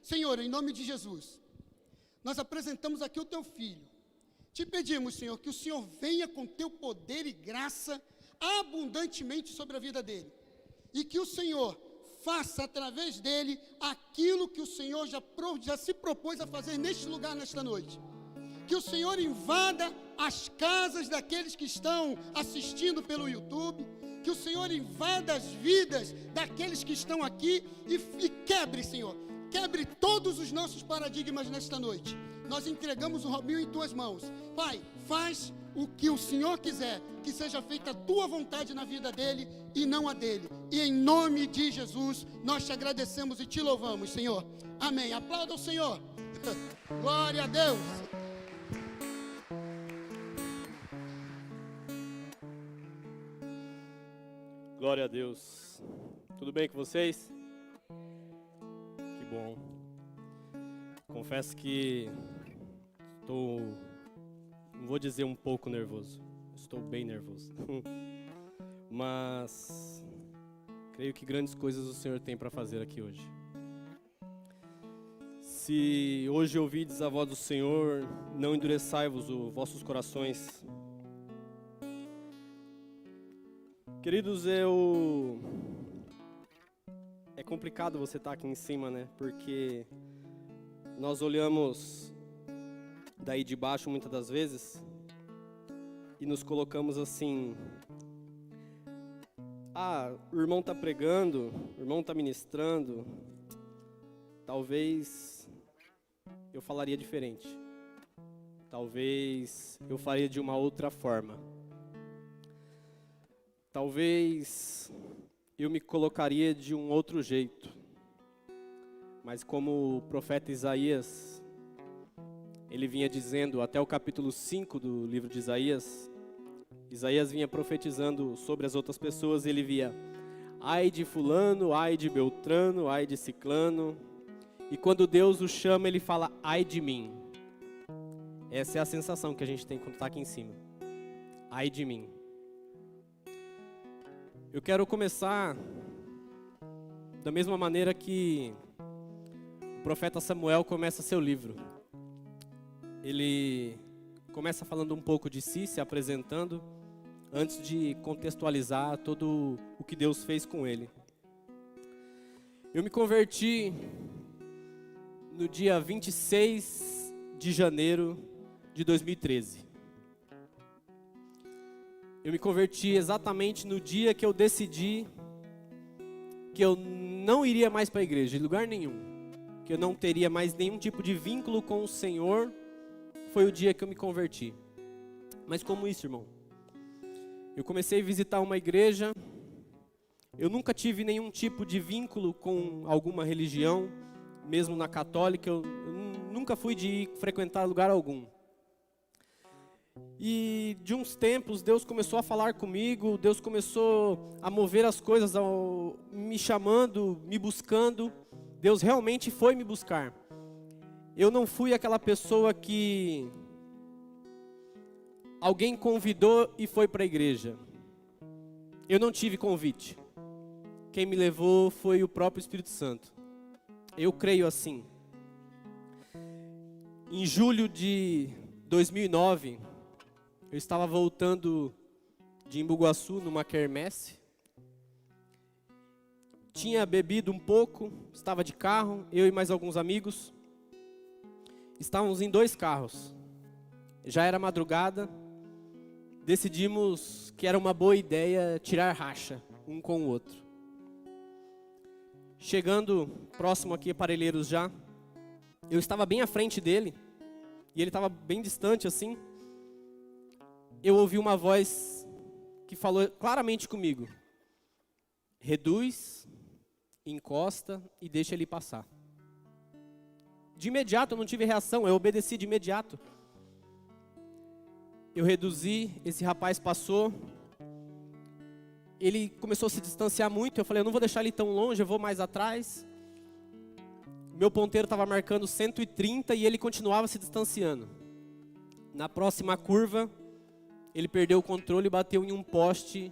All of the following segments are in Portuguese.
Senhor, em nome de Jesus, nós apresentamos aqui o teu filho. Te pedimos, Senhor, que o Senhor venha com teu poder e graça abundantemente sobre a vida dele. E que o Senhor faça através dele aquilo que o Senhor já se propôs a fazer neste lugar, nesta noite. Que o Senhor invada as casas daqueles que estão assistindo pelo YouTube. Que o Senhor invada as vidas daqueles que estão aqui e quebre, Senhor. Quebre todos os nossos paradigmas nesta noite. Nós entregamos o Robinho em tuas mãos. Pai, faz o que o Senhor quiser, que seja feita a tua vontade na vida dele e não a dele. E em nome de Jesus, nós te agradecemos e te louvamos, Senhor. Amém. Aplauda o Senhor. Glória a Deus. Glória a Deus. Tudo bem com vocês? Que bom. Confesso que estou, não vou dizer um pouco nervoso, estou bem nervoso. Mas creio que grandes coisas o Senhor tem para fazer aqui hoje. Se hoje ouvides a voz do Senhor, não endureçai-vos os vossos corações. Queridos, é complicado você estar aqui em cima, né? Porque nós olhamos daí de baixo muitas das vezes e nos colocamos assim: ah, o irmão está pregando, o irmão está ministrando, talvez eu falaria diferente, talvez eu faria de uma outra forma. Talvez eu me colocaria de um outro jeito, mas como o profeta Isaías, ele vinha dizendo, até o capítulo 5 do livro de Isaías, Isaías vinha profetizando sobre as outras pessoas, ele via, ai de fulano, ai de beltrano, ai de ciclano, e quando Deus o chama, ele fala, ai de mim. Essa é a sensação que a gente tem quando está aqui em cima, ai de mim. Eu quero começar da mesma maneira que o profeta Samuel começa seu livro. Ele começa falando um pouco de si, se apresentando, antes de contextualizar todo o que Deus fez com ele. Eu me converti no dia 26 de janeiro de 2013. Eu me converti exatamente no dia que eu decidi que eu não iria mais para a igreja, de lugar nenhum. Que eu não teria mais nenhum tipo de vínculo com o Senhor. Foi o dia que eu me converti. Mas como isso, irmão? Eu comecei a visitar uma igreja. Eu nunca tive nenhum tipo de vínculo com alguma religião. Mesmo na católica, eu nunca fui de frequentar lugar algum. E de uns tempos, Deus começou a falar comigo, Deus começou a mover as coisas, me chamando, me buscando. Deus realmente foi me buscar. Eu não fui aquela pessoa que alguém convidou e foi para a igreja. Eu não tive convite. Quem me levou foi o próprio Espírito Santo. Eu creio assim. Em julho de 2009... eu estava voltando de Embu-Guaçu numa quermesse. Tinha bebido um pouco, estava de carro, eu e mais alguns amigos. Estávamos em 2 carros. Já era madrugada. Decidimos que era uma boa ideia tirar racha um com o outro. Chegando próximo aqui a Parelheiros já, eu estava bem à frente dele e ele estava bem distante assim. Eu ouvi uma voz que falou claramente comigo: reduz, encosta e deixa ele passar. De imediato eu não tive reação, eu obedeci de imediato. Eu reduzi, esse rapaz passou. Ele começou a se distanciar muito, eu falei, eu não vou deixar ele tão longe, eu vou mais atrás. Meu ponteiro estava marcando 130 e ele continuava se distanciando. Na próxima curva, ele perdeu o controle e bateu em um poste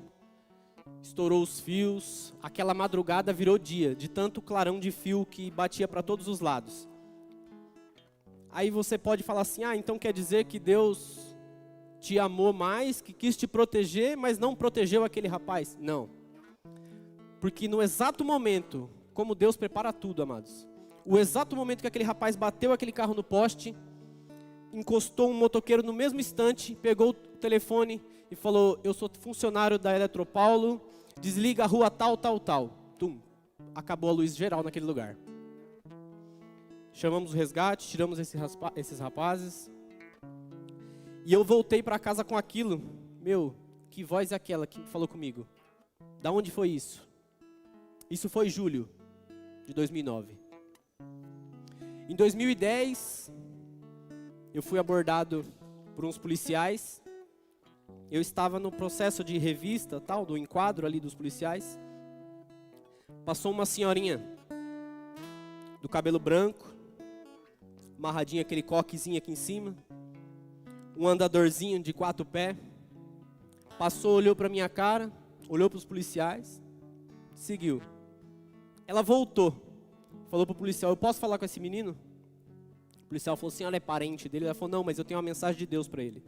estourou os fios, aquela madrugada virou dia, de tanto clarão de fio que batia para todos os lados. Aí você pode falar assim, então quer dizer que Deus te amou mais, que quis te proteger, mas não protegeu aquele rapaz? Não. Porque no exato momento, como Deus prepara tudo, amados, o exato momento que aquele rapaz bateu aquele carro no poste, encostou um motoqueiro no mesmo instante, pegou o telefone e falou, eu sou funcionário da Eletropaulo, desliga a rua tal, tal, tal. Tum, acabou a luz geral naquele lugar. Chamamos o resgate, tiramos esses rapazes. E eu voltei para casa com aquilo. Meu, que voz é aquela que falou comigo? Da onde foi isso? Isso foi julho de 2009. Em 2010, eu fui abordado por uns policiais. Eu estava no processo de revista, tal, do enquadro ali dos policiais. Passou uma senhorinha do cabelo branco, amarradinha aquele coquezinho aqui em cima, um andadorzinho de 4 pés. Passou, olhou para minha cara, olhou para os policiais, seguiu. Ela voltou, falou para o policial, eu posso falar com esse menino? O policial falou assim, ela é parente dele. Ela falou, não, mas eu tenho uma mensagem de Deus para ele.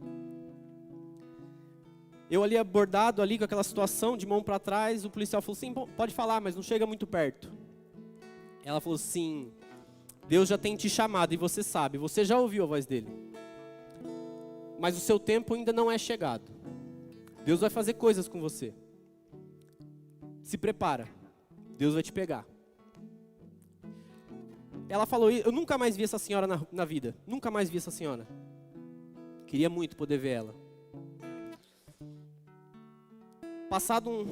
Eu ali abordado ali com aquela situação, de mão para trás, o policial falou assim, pode falar, mas não chega muito perto. Ela falou assim, Deus já tem te chamado e você sabe, você já ouviu a voz dele. Mas o seu tempo ainda não é chegado. Deus vai fazer coisas com você. Se prepara, Deus vai te pegar. Ela falou, eu nunca mais vi essa senhora na vida, nunca mais vi essa senhora. Queria muito poder ver ela. Passado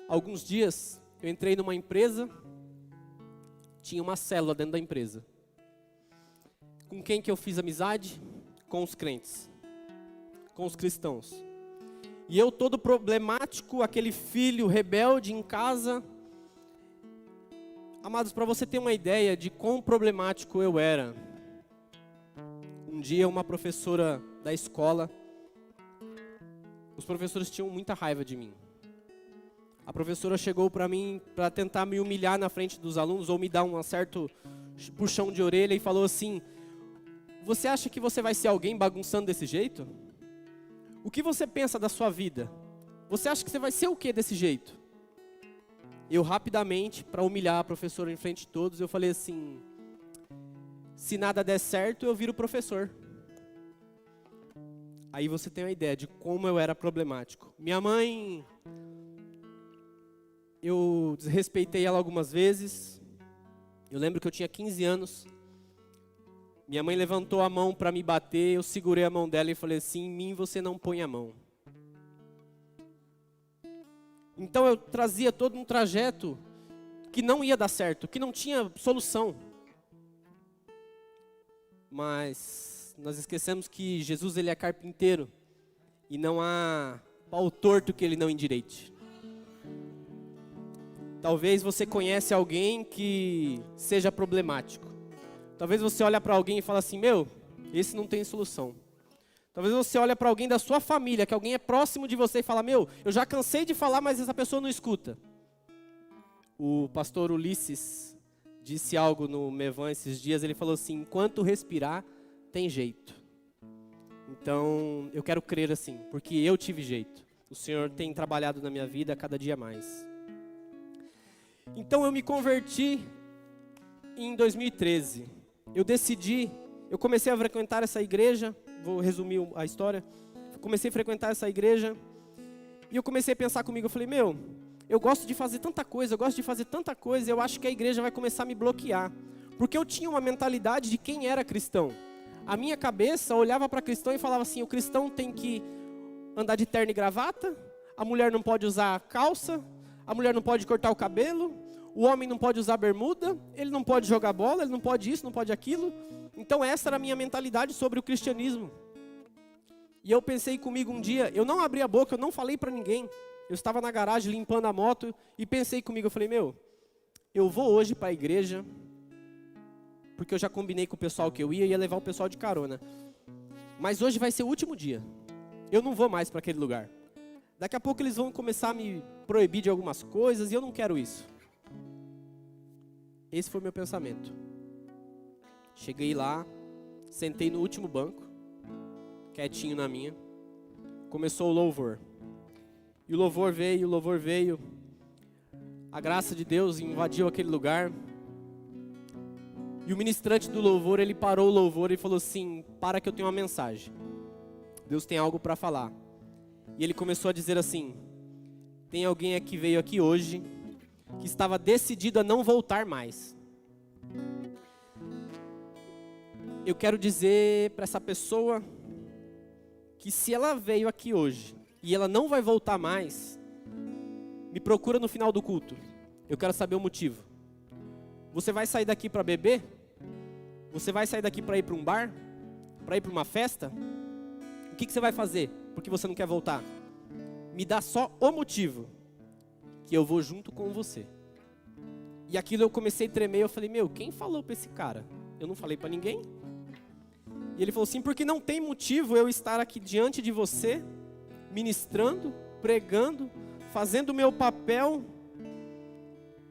alguns dias, eu entrei numa empresa, tinha uma célula dentro da empresa. Com quem que eu fiz amizade? Com os crentes, com os cristãos. E eu todo problemático, aquele filho rebelde em casa. Amados, para você ter uma ideia de quão problemático eu era. Um dia uma professora da escola, os professores tinham muita raiva de mim. A professora chegou para mim para tentar me humilhar na frente dos alunos ou me dar um certo puxão de orelha e falou assim, você acha que você vai ser alguém bagunçando desse jeito? O que você pensa da sua vida? Você acha que você vai ser o que desse jeito? Eu rapidamente, para humilhar a professora em frente de todos, eu falei assim, se nada der certo, eu viro professor. Aí você tem uma ideia de como eu era problemático. Minha mãe, eu desrespeitei ela algumas vezes. Eu lembro que eu tinha 15 anos. Minha mãe levantou a mão para me bater, eu segurei a mão dela e falei assim, em mim você não põe a mão. Então eu trazia todo um trajeto que não ia dar certo, que não tinha solução. Mas nós esquecemos que Jesus ele é carpinteiro e não há pau torto que ele não endireite. Talvez você conhece alguém que seja problemático. Talvez você olhe para alguém e fale assim, meu, esse não tem solução. Talvez você olhe para alguém da sua família, que alguém é próximo de você e fala, meu, eu já cansei de falar, mas essa pessoa não escuta. O pastor Ulisses disse algo no Mevan esses dias, ele falou assim, enquanto respirar, tem jeito. Então, eu quero crer assim, porque eu tive jeito. O Senhor tem trabalhado na minha vida a cada dia mais. Então, eu me converti em 2013. Eu comecei a frequentar essa igreja, vou resumir a história. Comecei a frequentar essa igreja e eu comecei a pensar comigo, eu falei, meu, eu gosto de fazer tanta coisa, eu acho que a igreja vai começar a me bloquear. Porque eu tinha uma mentalidade de quem era cristão. A minha cabeça olhava para cristão e falava assim, o cristão tem que andar de terno e gravata, a mulher não pode usar calça, a mulher não pode cortar o cabelo, o homem não pode usar bermuda, ele não pode jogar bola, ele não pode isso, não pode aquilo. Então essa era a minha mentalidade sobre o cristianismo. E eu pensei comigo um dia, eu não abri a boca, eu não falei para ninguém. Eu estava na garagem limpando a moto e pensei comigo, eu falei, meu, eu vou hoje para a igreja, porque eu já combinei com o pessoal que eu ia levar o pessoal de carona. Mas hoje vai ser o último dia. Eu não vou mais para aquele lugar. Daqui a pouco eles vão começar a me proibir de algumas coisas e eu não quero isso. Esse foi meu pensamento. Cheguei lá, sentei no último banco, quietinho na minha. Começou o louvor. E o louvor veio. A graça de Deus invadiu aquele lugar. E o ministrante do louvor, ele parou o louvor e falou assim: para que eu tenho uma mensagem. Deus tem algo para falar. E ele começou a dizer assim: tem alguém que veio aqui hoje, que estava decidido a não voltar mais. Eu quero dizer para essa pessoa que se ela veio aqui hoje e ela não vai voltar mais, me procura no final do culto. Eu quero saber o motivo. Você vai sair daqui para beber? Você vai sair daqui para ir para um bar? Para ir para uma festa? O que você vai fazer? Porque você não quer voltar? Me dá só o motivo, que eu vou junto com você. E aquilo eu comecei a tremer, eu falei: meu, quem falou para esse cara? Eu não falei para ninguém. E ele falou assim: porque não tem motivo eu estar aqui diante de você, ministrando, pregando, fazendo o meu papel,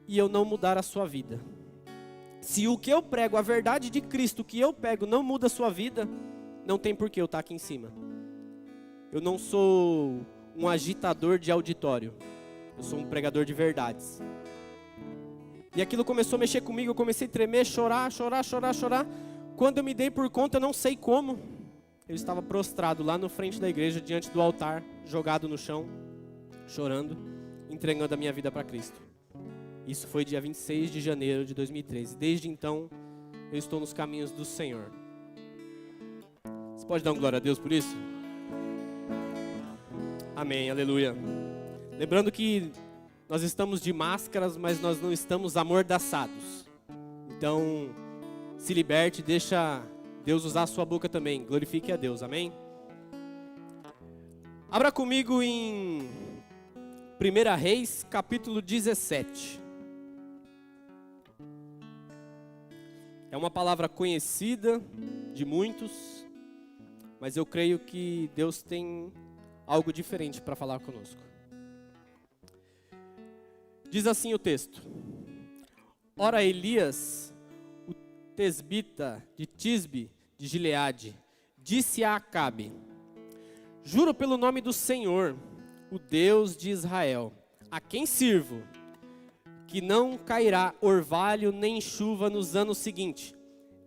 e eu não mudar a sua vida. Se o que eu prego, a verdade de Cristo que eu pego, não muda a sua vida, não tem por que eu estar aqui em cima. Eu não sou um agitador de auditório, eu sou um pregador de verdades. E aquilo começou a mexer comigo, eu comecei a tremer, chorar. Quando eu me dei por conta, eu não sei como, eu estava prostrado lá no frente da igreja, diante do altar, jogado no chão, chorando, entregando a minha vida para Cristo. Isso foi dia 26 de janeiro de 2013. Desde então, eu estou nos caminhos do Senhor. Você pode dar um glória a Deus por isso? Amém, aleluia. Lembrando que nós estamos de máscaras, mas nós não estamos amordaçados. Então, se liberte, deixa Deus usar a sua boca também. Glorifique a Deus, amém? Abra comigo em 1 Reis, capítulo 17. É uma palavra conhecida de muitos, mas eu creio que Deus tem algo diferente para falar conosco. Diz assim o texto: ora, Elias, o tesbita de Tisbe de Gileade, disse a Acabe: juro pelo nome do Senhor, o Deus de Israel, a quem sirvo, que não cairá orvalho nem chuva nos anos seguintes,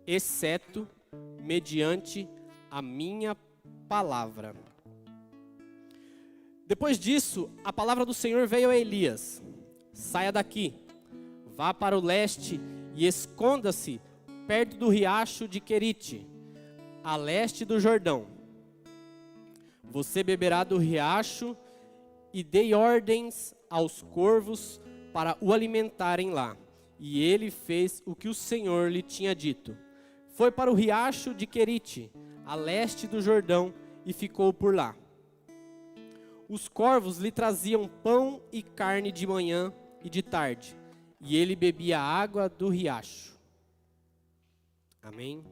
exceto mediante a minha palavra. Depois disso, a palavra do Senhor veio a Elias: saia daqui, vá para o leste e esconda-se perto do riacho de Querite, a leste do Jordão. Você beberá do riacho e dei ordens aos corvos para o alimentarem lá. E ele fez o que o Senhor lhe tinha dito. Foi para o riacho de Querite, a leste do Jordão, e ficou por lá. Os corvos lhe traziam pão e carne de manhã e de tarde, e ele bebia a água do riacho. Amém?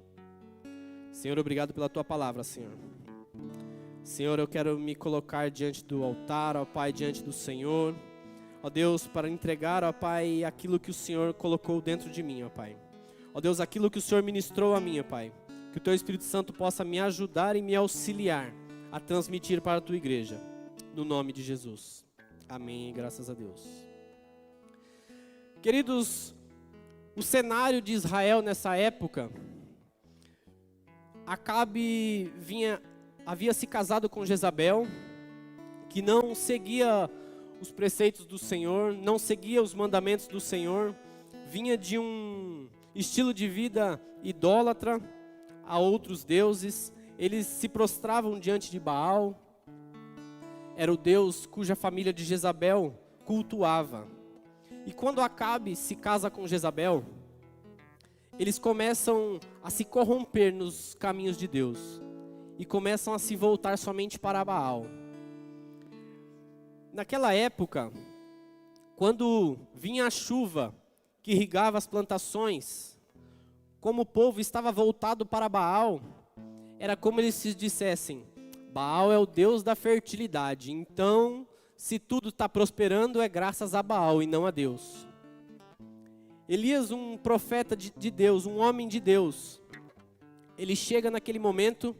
Senhor, obrigado pela tua palavra, Senhor. Senhor, eu quero me colocar diante do altar, ó Pai, diante do Senhor. Ó Deus, para entregar, ó Pai, aquilo que o Senhor colocou dentro de mim, ó Pai. Ó Deus, aquilo que o Senhor ministrou a mim, ó Pai. Que o Teu Espírito Santo possa me ajudar e me auxiliar a transmitir para a Tua igreja. No nome de Jesus. Amém, graças a Deus. Queridos, o cenário de Israel nessa época, Acabe havia se casado com Jezabel, que não seguia os preceitos do Senhor, não seguia os mandamentos do Senhor, vinha de um estilo de vida idólatra a outros deuses. Eles se prostravam diante de Baal, era o Deus cuja família de Jezabel cultuava. E quando Acabe se casa com Jezabel, eles começam a se corromper nos caminhos de Deus e começam a se voltar somente para Baal. Naquela época, quando vinha a chuva que irrigava as plantações, como o povo estava voltado para Baal, era como eles se dissessem: Baal é o Deus da fertilidade, então se tudo está prosperando, é graças a Baal e não a Deus. Elias, um profeta de Deus, um homem de Deus, ele chega naquele momento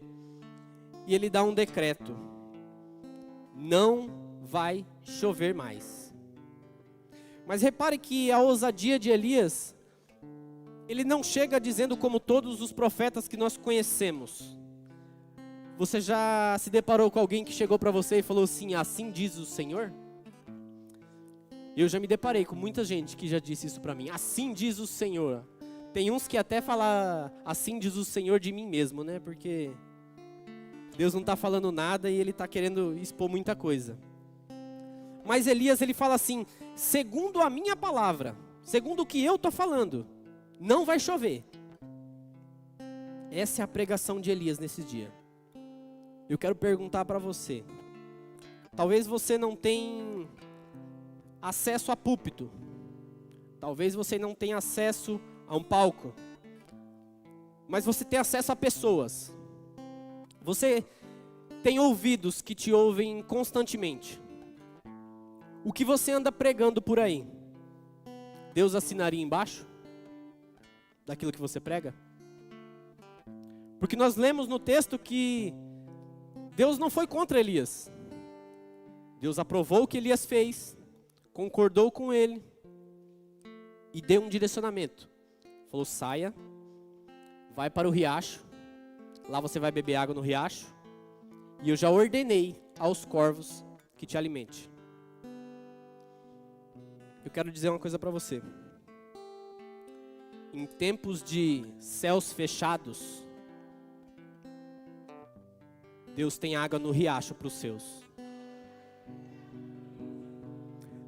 e ele dá um decreto: não vai chover mais. Mas repare que a ousadia de Elias, ele não chega dizendo como todos os profetas que nós conhecemos. Você já se deparou com alguém que chegou para você e falou assim: assim diz o Senhor? Eu já me deparei com muita gente que já disse isso para mim: assim diz o Senhor. Tem uns que até falam assim diz o Senhor de mim mesmo, né? Porque Deus não está falando nada e ele está querendo expor muita coisa. Mas Elias, ele fala assim: segundo a minha palavra, segundo o que eu estou falando, não vai chover. Essa é a pregação de Elias nesse dia. Eu quero perguntar para você: talvez você não tenha acesso a púlpito, talvez você não tenha acesso a um palco, mas você tem acesso a pessoas. Você tem ouvidos que te ouvem constantemente. O que você anda pregando por aí, Deus assinaria embaixo daquilo que você prega? Porque nós lemos no texto que Deus não foi contra Elias. Deus aprovou o que Elias fez, concordou com ele e deu um direcionamento. Falou: saia, vai para o riacho, lá você vai beber água no riacho, e eu já ordenei aos corvos que te alimente. Eu quero dizer uma coisa para você. Em tempos de céus fechados, Deus tem água no riacho para os seus.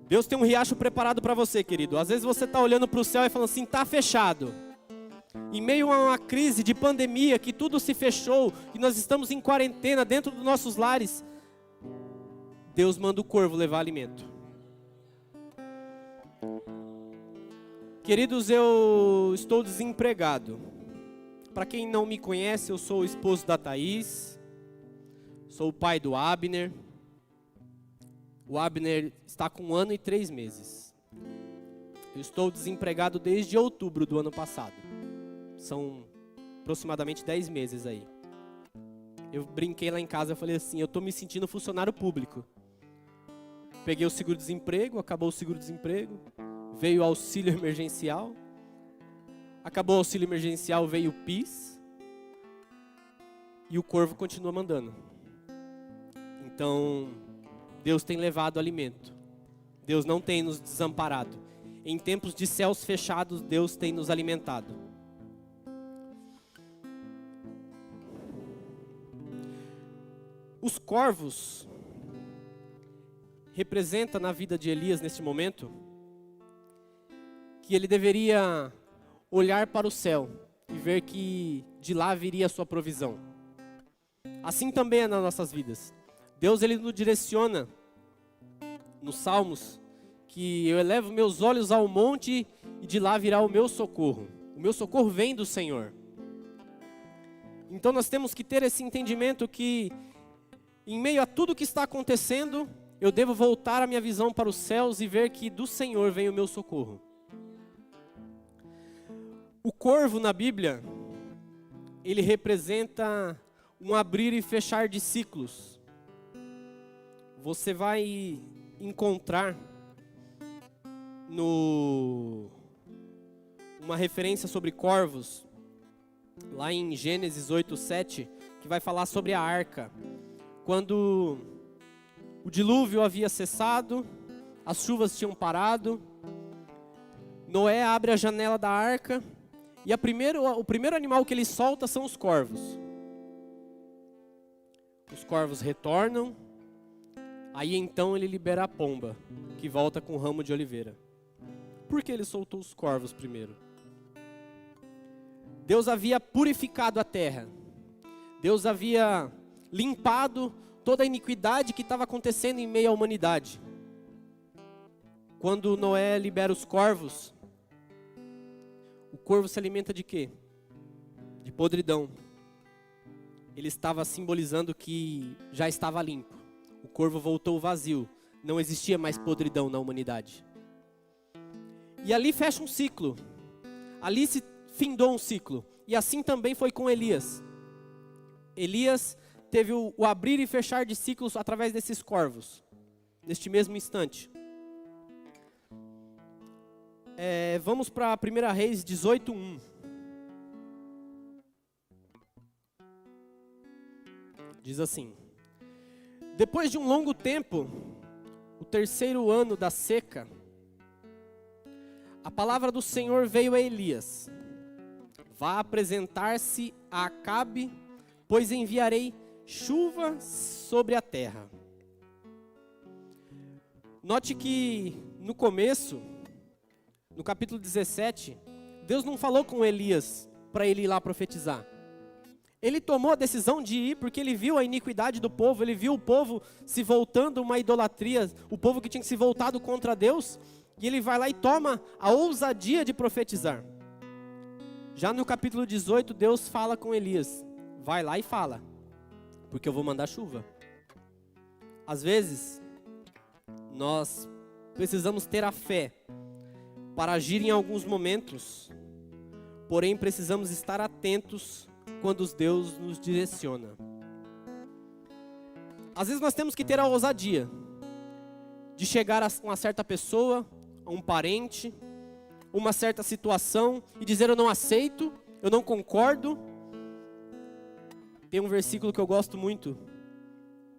Deus tem um riacho preparado para você, querido. Às vezes você está olhando para o céu e falando assim: está fechado. Em meio a uma crise de pandemia, que tudo se fechou, e nós estamos em quarentena dentro dos nossos lares, Deus manda o corvo levar alimento. Queridos, eu estou desempregado. Para quem não me conhece, eu sou o esposo da Thaís, sou o pai do Abner. O Abner está com 1 ano e 3 meses. Eu estou desempregado desde outubro do ano passado. São aproximadamente 10 meses aí. Eu brinquei lá em casa, eu falei assim: eu estou me sentindo funcionário público. Peguei o seguro-desemprego, acabou o seguro-desemprego, veio o auxílio emergencial, acabou o auxílio emergencial, veio o PIS, e o corvo continua mandando. Então, Deus tem levado alimento. Deus não tem nos desamparado. Em tempos de céus fechados, Deus tem nos alimentado. Os corvos representam na vida de Elias neste momento que ele deveria olhar para o céu e ver que de lá viria a sua provisão. Assim também é nas nossas vidas. Deus, ele nos direciona nos Salmos que eu elevo meus olhos ao monte e de lá virá o meu socorro. O meu socorro vem do Senhor. Então nós temos que ter esse entendimento que em meio a tudo que está acontecendo, eu devo voltar a minha visão para os céus e ver que do Senhor vem o meu socorro. O corvo na Bíblia, ele representa um abrir e fechar de ciclos. Você vai encontrar uma referência sobre corvos, lá em Gênesis 8:7, que vai falar sobre a arca. Quando o dilúvio havia cessado, as chuvas tinham parado, Noé abre a janela da arca e o primeiro animal que ele solta são os corvos. Os corvos retornam, aí então ele libera a pomba, que volta com o ramo de oliveira. Por que ele soltou os corvos primeiro? Deus havia purificado a terra. Deus havia limpado toda a iniquidade que estava acontecendo em meio à humanidade. Quando Noé libera os corvos, o corvo se alimenta de quê? De podridão. Ele estava simbolizando que já estava limpo. O corvo voltou vazio, não existia mais podridão na humanidade. E ali fecha um ciclo. Ali se findou um ciclo. E assim também foi com Elias. Elias teve o abrir e fechar de ciclos através desses corvos. Neste mesmo instante. Vamos para 1 Reis 18:1. Diz assim: depois de um longo tempo, o terceiro ano da seca, a palavra do Senhor veio a Elias: vá apresentar-se a Acabe, pois enviarei chuva sobre a terra. Note que no começo, no capítulo 17, Deus não falou com Elias para ele ir lá profetizar. Ele tomou a decisão de ir porque ele viu a iniquidade do povo, ele viu o povo se voltando uma idolatria, o povo que tinha se voltado contra Deus, e ele vai lá e toma a ousadia de profetizar. Já no capítulo 18, Deus fala com Elias: vai lá e fala, porque eu vou mandar chuva. Às vezes, nós precisamos ter a fé para agir em alguns momentos, porém precisamos estar atentos quando Deus nos direciona. Às vezes nós temos que ter a ousadia de chegar a uma certa pessoa, a um parente, uma certa situação e dizer: eu não aceito, eu não concordo. Tem um versículo que eu gosto muito,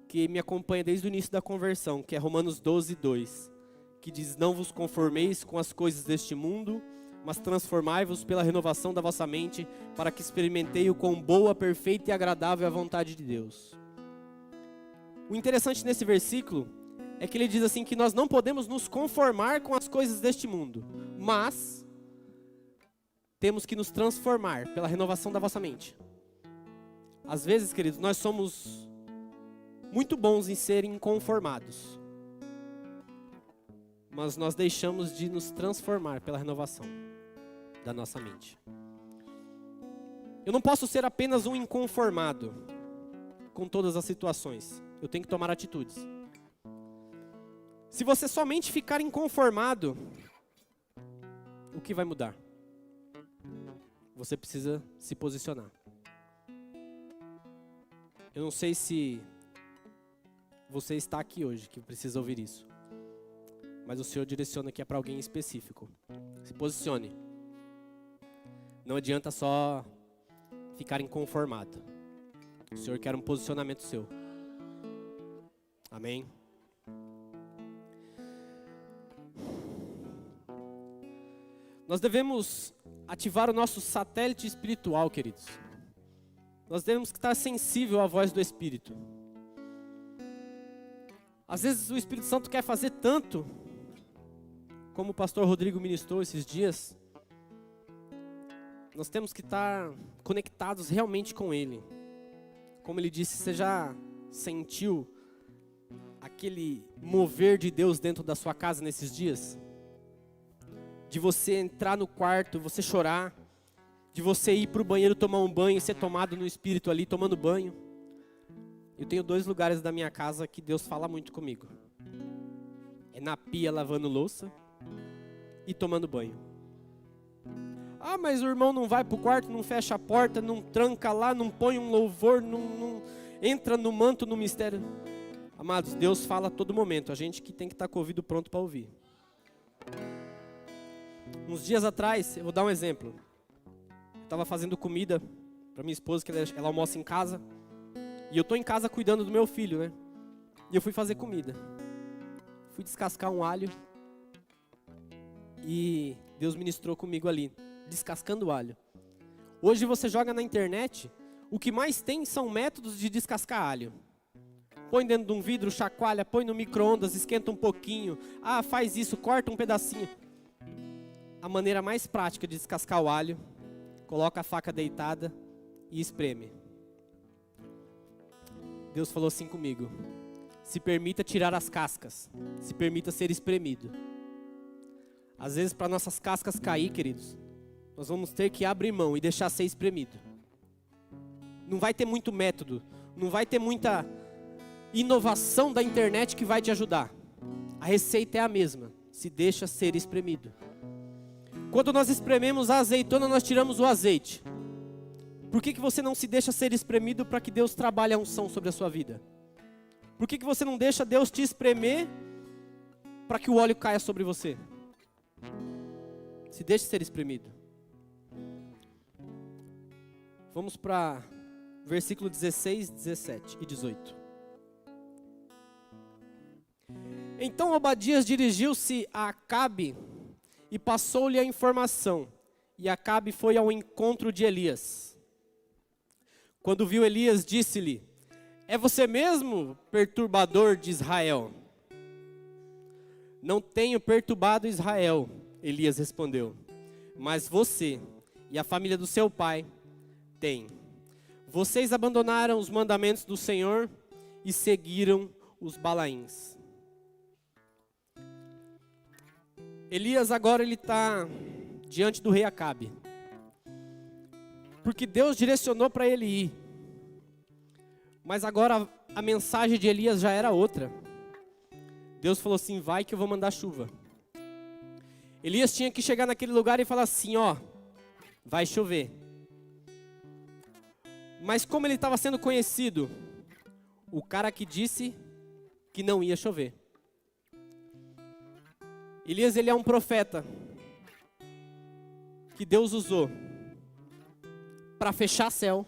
que me acompanha desde o início da conversão, que é Romanos 12:2, que diz: não vos conformeis com as coisas deste mundo, mas transformai-vos pela renovação da vossa mente, para que experimentei o quão boa, perfeita e agradável é a vontade de Deus. O interessante nesse versículo é que ele diz assim, que nós não podemos nos conformar com as coisas deste mundo, mas temos que nos transformar pela renovação da vossa mente. Às vezes, queridos, nós somos muito bons em serem inconformados, mas nós deixamos de nos transformar pela renovação da nossa mente. Eu não posso ser apenas um inconformado com todas as situações. Eu tenho que tomar atitudes. Se você somente ficar inconformado, o que vai mudar? Você precisa se posicionar. Eu não sei se você está aqui hoje que precisa ouvir isso, mas o Senhor direciona que é para alguém específico. Se posicione. Não adianta só ficar inconformado. O Senhor quer um posicionamento seu. Amém? Nós devemos ativar o nosso satélite espiritual, queridos. Nós devemos estar sensível à voz do Espírito. Às vezes o Espírito Santo quer fazer tanto, como o pastor Rodrigo ministrou esses dias. Nós temos que estar conectados realmente com Ele. Como Ele disse, você já sentiu aquele mover de Deus dentro da sua casa nesses dias? De você entrar no quarto, você chorar, de você ir para o banheiro tomar um banho e ser tomado no Espírito ali, tomando banho. Eu tenho 2 lugares da minha casa que Deus fala muito comigo. É na pia lavando louça e tomando banho. Ah, mas o irmão não vai para o quarto, não fecha a porta, não tranca lá, não põe um louvor, não entra no manto, no mistério. Amados, Deus fala a todo momento, a gente que tem que estar com o ouvido pronto para ouvir. Uns dias atrás, eu vou dar um exemplo. Eu estava fazendo comida para minha esposa, que ela almoça em casa. E eu estou em casa cuidando do meu filho, né? E eu fui fazer comida. Fui descascar um alho. E Deus ministrou comigo ali, descascando o alho. Hoje você joga na internet, o que mais tem são métodos de descascar alho. Põe dentro de um vidro, chacoalha, põe no micro-ondas, esquenta um pouquinho. Ah, faz isso, corta um pedacinho. A maneira mais prática de descascar o alho, coloca a faca deitada e espreme. Deus falou assim comigo: se permita tirar as cascas, se permita ser espremido. Às vezes, para nossas cascas cair, queridos, nós vamos ter que abrir mão e deixar ser espremido. Não vai ter muito método, não vai ter muita inovação da internet que vai te ajudar. A receita é a mesma, se deixa ser espremido. Quando nós esprememos a azeitona, nós tiramos o azeite. Por que você não se deixa ser espremido para que Deus trabalhe a unção sobre a sua vida? Por que você não deixa Deus te espremer para que o óleo caia sobre você? Se deixe ser espremido. Vamos para versículo 16, 17 e 18. Então Obadias dirigiu-se a Acabe e passou-lhe a informação. E Acabe foi ao encontro de Elias. Quando viu Elias, disse-lhe: é você mesmo, perturbador de Israel? Não tenho perturbado Israel, Elias respondeu, mas você e a família do seu pai têm. Vocês abandonaram os mandamentos do Senhor e seguiram os Balaíns. Elias agora ele está diante do rei Acabe, porque Deus direcionou para ele ir. Mas agora a mensagem de Elias já era outra. Deus falou assim: vai que eu vou mandar chuva. Elias tinha que chegar naquele lugar e falar assim: ó, vai chover. Mas como ele estava sendo conhecido? O cara que disse que não ia chover. Elias, ele é um profeta que Deus usou para fechar céu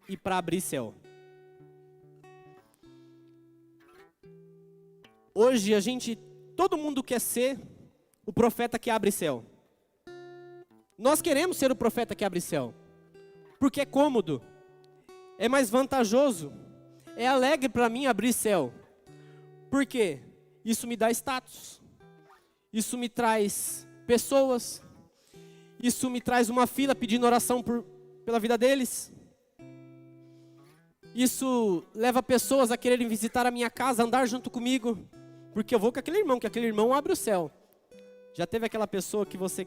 e para abrir céu. Hoje todo mundo quer ser o profeta que abre céu. Nós queremos ser o profeta que abre céu, porque é cômodo, é mais vantajoso, é alegre para mim abrir céu. Por quê? Isso me dá status, isso me traz pessoas, isso me traz uma fila pedindo oração pela vida deles. Isso leva pessoas a quererem visitar a minha casa, andar junto comigo, porque eu vou com aquele irmão abre o céu. Já teve aquela pessoa que você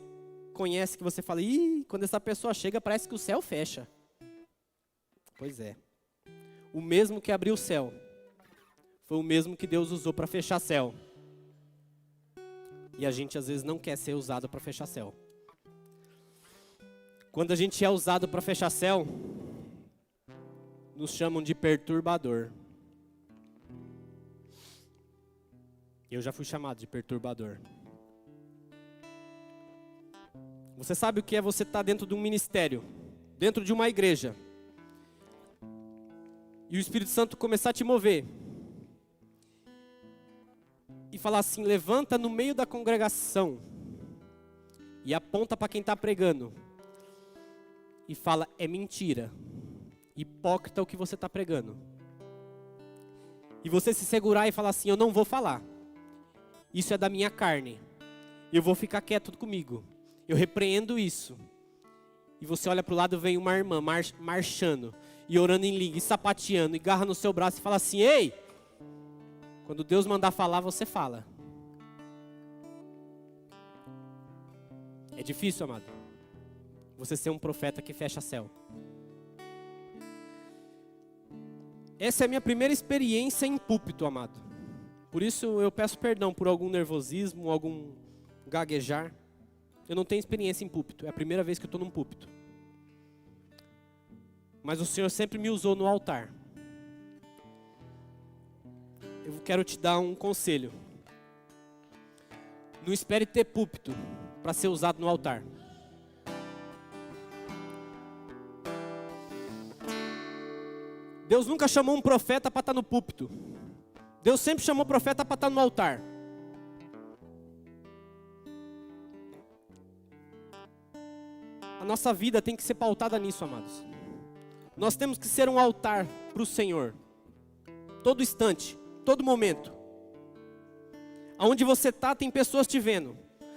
conhece, que você fala: ih, quando essa pessoa chega parece que o céu fecha. Pois é. O mesmo que abriu o céu foi o mesmo que Deus usou para fechar céu. E a gente às vezes não quer ser usado para fechar céu. Quando a gente é usado para fechar céu, nos chamam de perturbador. Eu já fui chamado de perturbador. Você sabe o que é você estar dentro de um ministério, dentro de uma igreja, e o Espírito Santo começar a te mover e falar assim: levanta no meio da congregação e aponta para quem está pregando e fala: é mentira, hipócrita o que você está pregando. E você se segurar e falar assim: eu não vou falar, isso é da minha carne, eu vou ficar quieto comigo, eu repreendo isso. E você olha para o lado, vem uma irmã marchando e orando em língua, e sapateando, e garra no seu braço e fala assim: ei, quando Deus mandar falar, você fala. É difícil, amado, você ser um profeta que fecha céu. Essa é a minha primeira experiência em púlpito, amado. Por isso eu peço perdão por algum nervosismo, algum gaguejar. Eu não tenho experiência em púlpito, é a primeira vez que eu estou num púlpito. Mas o Senhor sempre me usou no altar. Eu quero te dar um conselho. Não espere ter púlpito para ser usado no altar. Deus nunca chamou um profeta para estar no púlpito. Deus sempre chamou o profeta para estar no altar. A nossa vida tem que ser pautada nisso, amados. Nós temos que ser um altar para o Senhor. Todo instante, todo momento. Aonde você está, tem pessoas te vendo.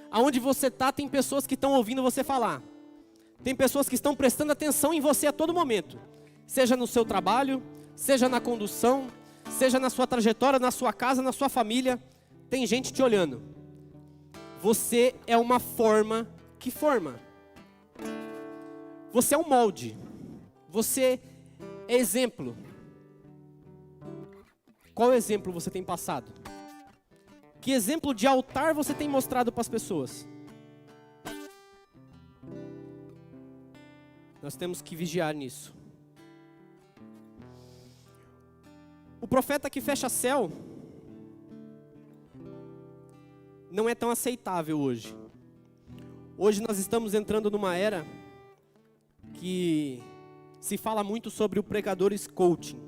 Aonde você está, tem pessoas que estão ouvindo você falar. Tem pessoas que estão prestando atenção em você a todo momento. Seja no seu trabalho, seja na condução, seja na sua trajetória, na sua casa, na sua família. Tem gente te olhando. Você é uma forma que forma. Você é um molde. Você é exemplo. Qual exemplo você tem passado? Que exemplo de altar você tem mostrado para as pessoas? Nós temos que vigiar nisso. O profeta que fecha céu não é tão aceitável hoje. Hoje nós estamos entrando numa era que se fala muito sobre o pregador coaching.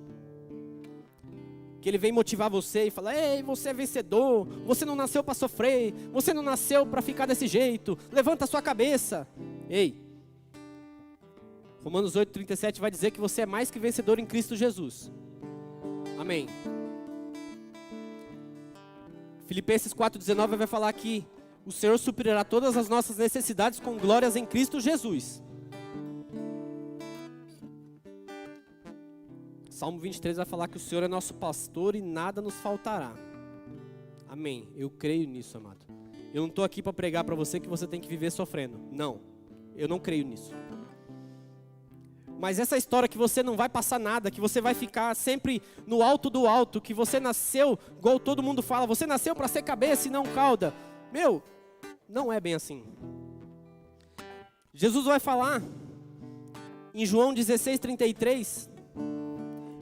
Que ele vem motivar você e fala: ei, você é vencedor, você não nasceu para sofrer, você não nasceu para ficar desse jeito, levanta a sua cabeça. Ei, Romanos 8,37 vai dizer que você é mais que vencedor em Cristo Jesus. Amém. Filipenses 4,19 vai falar que o Senhor suprirá todas as nossas necessidades com glórias em Cristo Jesus. Salmo 23 vai falar que o Senhor é nosso pastor e nada nos faltará. Amém. Eu creio nisso, amado. Eu não estou aqui para pregar para você que você tem que viver sofrendo. Não, eu não creio nisso. Mas essa história que você não vai passar nada, que você vai ficar sempre no alto do alto, que você nasceu, igual todo mundo fala, você nasceu para ser cabeça e não cauda. Meu, não é bem assim. Jesus vai falar em João 16,33,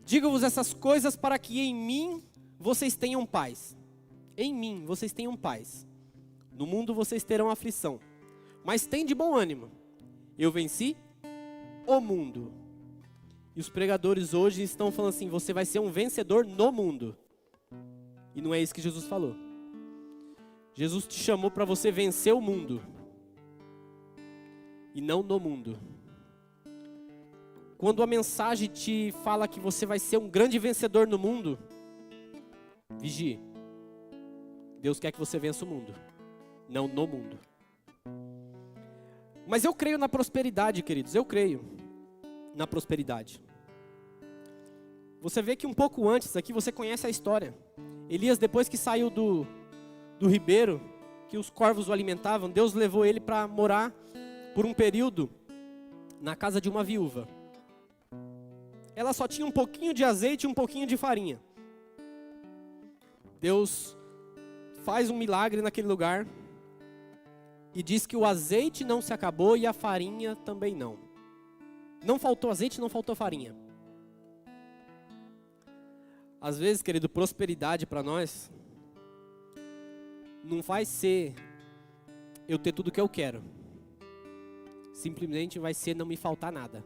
digo-vos essas coisas para que em mim vocês tenham paz. Em mim vocês tenham paz. No mundo vocês terão aflição. Mas tem de bom ânimo. Eu venci o mundo. E os pregadores hoje estão falando assim: você vai ser um vencedor no mundo. E não é isso que Jesus falou. Jesus te chamou para você vencer o mundo. E não no mundo. Quando a mensagem te fala que você vai ser um grande vencedor no mundo, vigie. Deus quer que você vença o mundo, não no mundo. Mas eu creio na prosperidade, queridos, eu creio na prosperidade. Você vê que um pouco antes aqui, você conhece a história. Elias, depois que saiu do ribeiro, que os corvos o alimentavam, Deus levou ele para morar por um período na casa de uma viúva. Ela só tinha um pouquinho de azeite e um pouquinho de farinha. Deus faz um milagre naquele lugar e diz que o azeite não se acabou e a farinha também não. Não faltou azeite, não faltou farinha. Às vezes, querido, prosperidade para nós não vai ser eu ter tudo o que eu quero. Simplesmente vai ser não me faltar nada.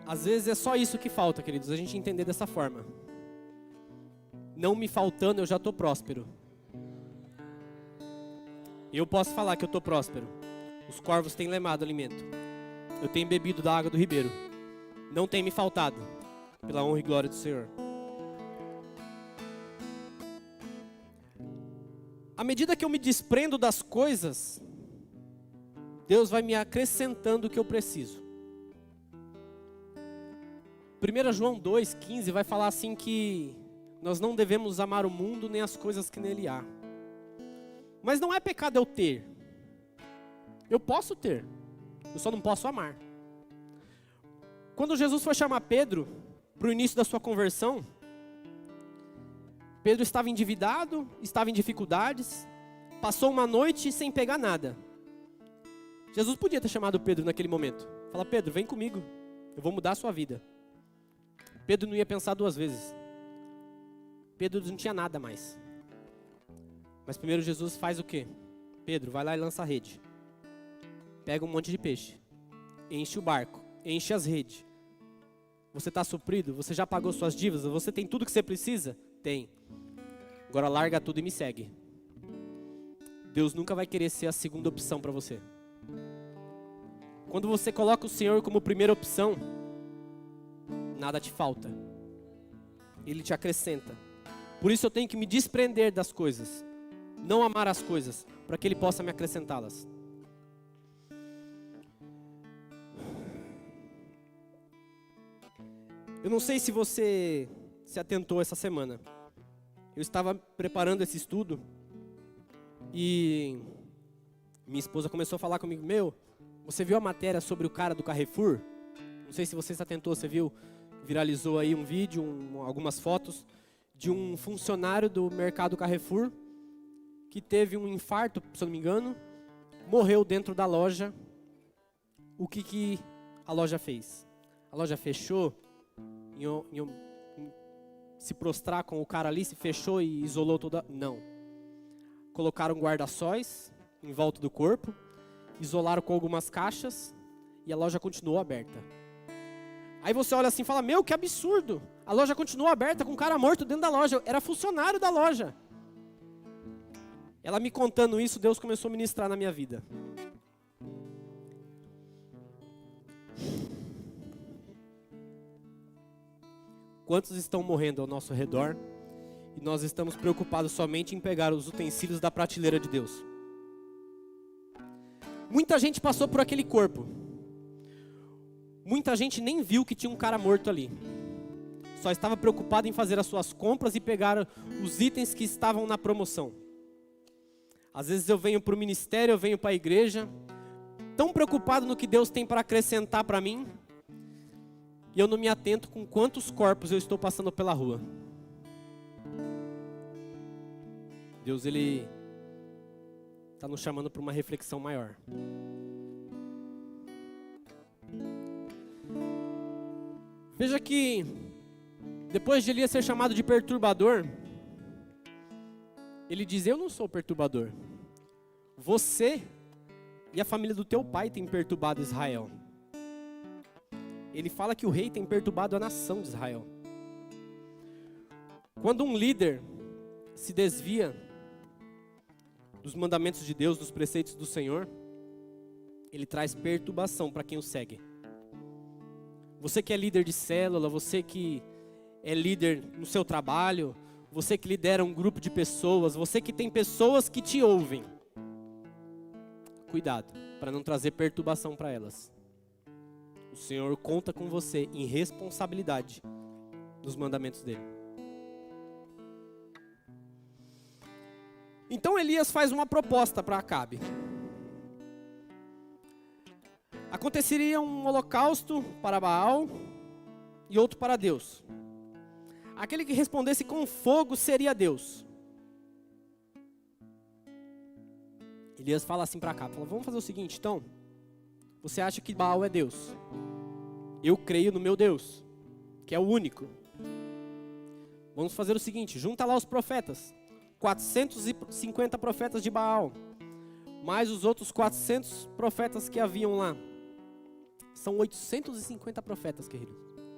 Às vezes é só isso que falta, queridos, a gente entender dessa forma. Não me faltando, eu já estou próspero. Eu posso falar que eu estou próspero. Os corvos têm lemado alimento. Eu tenho bebido da água do ribeiro. Não tem me faltado, pela honra e glória do Senhor. À medida que eu me desprendo das coisas, Deus vai me acrescentando o que eu preciso. 1 João 2,15 vai falar assim que nós não devemos amar o mundo nem as coisas que nele há. Mas não é pecado eu ter. Eu posso ter. Eu só não posso amar. Quando Jesus foi chamar Pedro para o início da sua conversão, Pedro estava endividado, estava em dificuldades, passou uma noite sem pegar nada. Jesus podia ter chamado Pedro naquele momento. Fala: Pedro, vem comigo, eu vou mudar a sua vida. Pedro não ia pensar duas vezes. Pedro não tinha nada mais. Mas primeiro Jesus faz o quê? Pedro, vai lá e lança a rede. Pega um monte de peixe. Enche o barco. Enche as redes. Você está suprido? Você já pagou suas dívidas? Você tem tudo que você precisa? Tem. Agora larga tudo e me segue. Deus nunca vai querer ser a segunda opção para você. Quando você coloca o Senhor como primeira opção, nada te falta. Ele te acrescenta. Por isso eu tenho que me desprender das coisas. Não amar as coisas, para que Ele possa me acrescentá-las. Eu não sei se você se atentou essa semana. Eu estava preparando esse estudo e minha esposa começou a falar comigo: meu, você viu a matéria sobre o cara do Carrefour? Não sei se você se atentou, você viu, viralizou aí um vídeo, algumas fotos. de um funcionário do mercado Carrefour que teve um infarto, se eu não me engano, morreu dentro da loja. O que a loja fez? A loja fechou, se prostrar com o cara ali, se fechou e isolou toda... Não. Colocaram guarda-sóis em volta do corpo, isolaram com algumas caixas e a loja continuou aberta. Aí você olha assim e fala, meu, que absurdo. A loja continuou aberta com um cara morto dentro da loja. Era funcionário da loja. Ela me contando isso, Deus começou a ministrar na minha vida. Quantos estão morrendo ao nosso redor e nós estamos preocupados somente em pegar os utensílios da prateleira de Deus? Muita gente passou por aquele corpo. Muita gente nem viu que tinha um cara morto ali. Só estava preocupado em fazer as suas compras e pegar os itens que estavam na promoção. Às vezes eu venho para o ministério, eu venho para a igreja, tão preocupado no que Deus tem para acrescentar para mim, e eu não me atento com quantos corpos eu estou passando pela rua. Deus, Ele está nos chamando para uma reflexão maior. Veja que, depois de Elias ser chamado de perturbador, ele diz, eu não sou perturbador. Você e a família do teu pai têm perturbado Israel. Ele fala que o rei tem perturbado a nação de Israel. Quando um líder se desvia dos mandamentos de Deus, dos preceitos do Senhor, ele traz perturbação para quem o segue. Você que é líder de célula, você que é líder no seu trabalho, você que lidera um grupo de pessoas, você que tem pessoas que te ouvem. Cuidado, para não trazer perturbação para elas. O Senhor conta com você em responsabilidade dos mandamentos dele. Então Elias faz uma proposta para Acabe. Aconteceria um holocausto para Baal e outro para Deus. Aquele que respondesse com fogo seria Deus. Elias fala assim para Acabe, fala, vamos fazer o seguinte então. Você acha que Baal é Deus? Eu creio no meu Deus, que é o único. Vamos fazer o seguinte, junta lá os profetas. 450 profetas de Baal, mais os outros 400 profetas que haviam lá. São 850 profetas, querido,